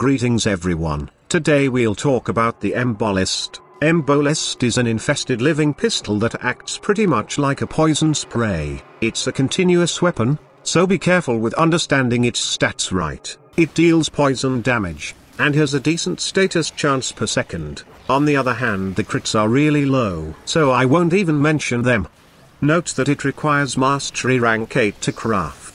Greetings everyone, today we'll talk about the Embolist. Embolist is an infested living pistol that acts pretty much like a poison spray. It's a continuous weapon, so be careful with understanding its stats right. It deals poison damage, and has a decent status chance per second. On the other hand, the crits are really low, so I won't even mention them. Note that it requires Mastery rank 8 to craft.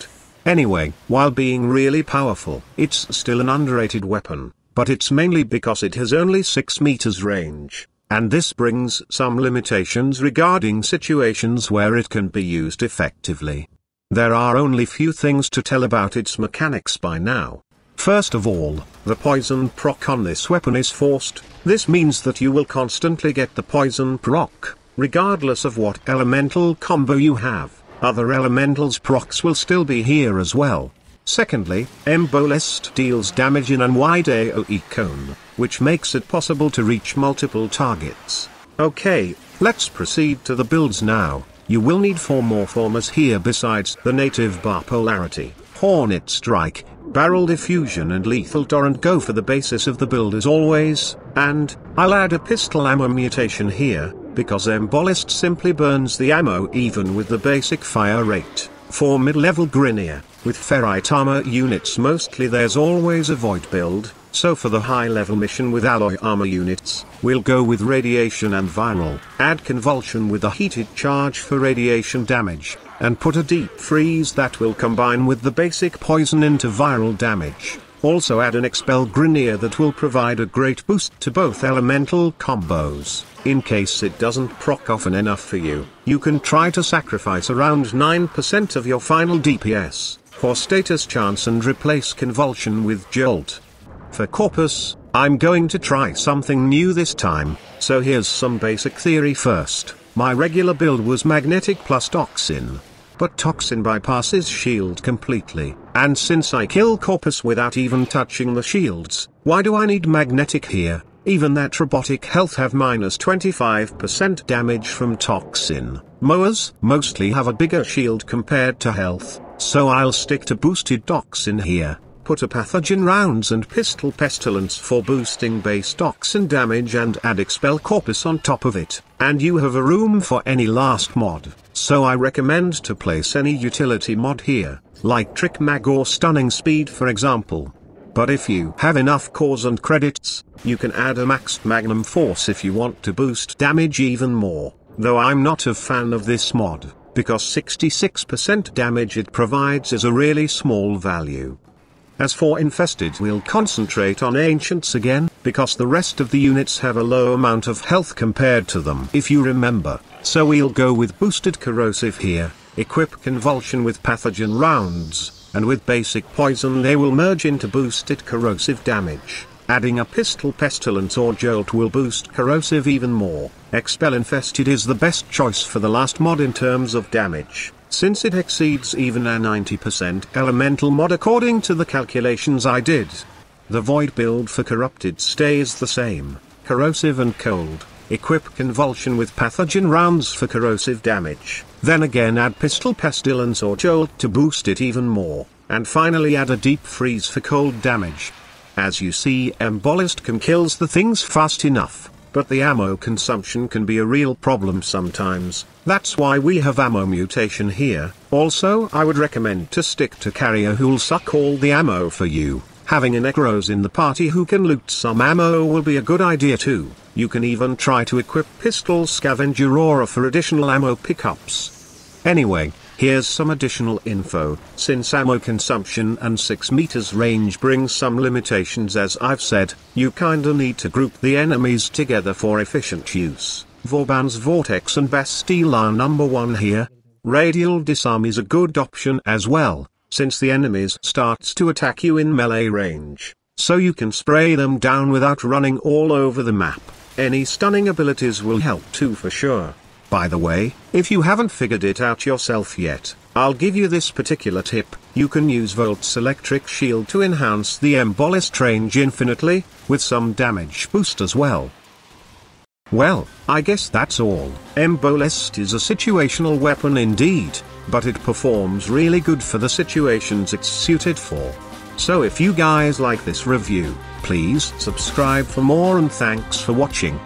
Anyway, while being really powerful, it's still an underrated weapon, but it's mainly because it has only 6 meters range, and this brings some limitations regarding situations where it can be used effectively. There are only few things to tell about its mechanics by now. First of all, the poison proc on this weapon is forced. This means that you will constantly get the poison proc, regardless of what elemental combo you have. Other elementals procs will still be here as well. Secondly, Embolist deals damage in a wide AoE cone, which makes it possible to reach multiple targets. Okay, let's proceed to the builds now. You will need 4 more formers here besides the native bar polarity, Hornet Strike, Barrel Diffusion and Lethal Torrent. Go for the basis of the build as always, and I'll add a pistol ammo mutation here, because Embolist simply burns the ammo even with the basic fire rate. For mid-level Grineer, with ferrite armor units mostly there's always a void build, so for the high-level mission with alloy armor units, we'll go with radiation and viral. Add convulsion with a heated charge for radiation damage, and put a deep freeze that will combine with the basic poison into viral damage. Also add an expel Grineer that will provide a great boost to both elemental combos. In case it doesn't proc often enough for you, you can try to sacrifice around 9% of your final DPS for status chance and replace convulsion with jolt. For Corpus, I'm going to try something new this time, so here's some basic theory first. My regular build was magnetic plus toxin, but toxin bypasses shield completely, and since I kill Corpus without even touching the shields, why do I need magnetic here? Even that robotic health have minus 25% damage from toxin. Mowers mostly have a bigger shield compared to health, so I'll stick to boosted toxin here. Put a pathogen rounds and pistol pestilence for boosting base toxin damage and add expel Corpus on top of it, and you have a room for any last mod. So I recommend to place any utility mod here, like Trick Mag or Stunning Speed for example. But if you have enough cores and credits, you can add a maxed Magnum Force if you want to boost damage even more, though I'm not a fan of this mod, because 66% damage it provides is a really small value. As for Infested, we'll concentrate on Ancients again, because the rest of the units have a low amount of health compared to them if you remember, so we'll go with boosted Corrosive here, equip Convulsion with pathogen rounds, and with basic poison they will merge into boosted corrosive damage. Adding a pistol pestilence or jolt will boost corrosive even more. Expel Infested is the best choice for the last mod in terms of damage, since it exceeds even a 90% elemental mod according to the calculations I did. The void build for corrupted stays the same, corrosive and cold. Equip convulsion with pathogen rounds for corrosive damage, then again add pistol pestilence or jolt to boost it even more, and finally add a deep freeze for cold damage. As you see, Embolist can kills the things fast enough, but the ammo consumption can be a real problem sometimes. That's why we have ammo mutation here. Also, I would recommend to stick to carrier who'll suck all the ammo for you. Having a Nekros in the party who can loot some ammo will be a good idea too. You can even try to equip Pistol Scavenger Nekros for additional ammo pickups. Anyway, here's some additional info. Since ammo consumption and 6 meters range brings some limitations, as I've said, you kinda need to group the enemies together for efficient use. Vauban's Vortex and Bastille are number 1 here. Radial Disarm is a good option as well, since the enemies starts to attack you in melee range, so you can spray them down without running all over the map. Any stunning abilities will help too for sure. By the way, if you haven't figured it out yourself yet, I'll give you this particular tip. You can use Volt's electric shield to enhance the Embolist range infinitely, with some damage boost as well. Well, I guess that's all. Embolist is a situational weapon indeed, but it performs really good for the situations it's suited for. So if you guys like this review, please subscribe for more and thanks for watching.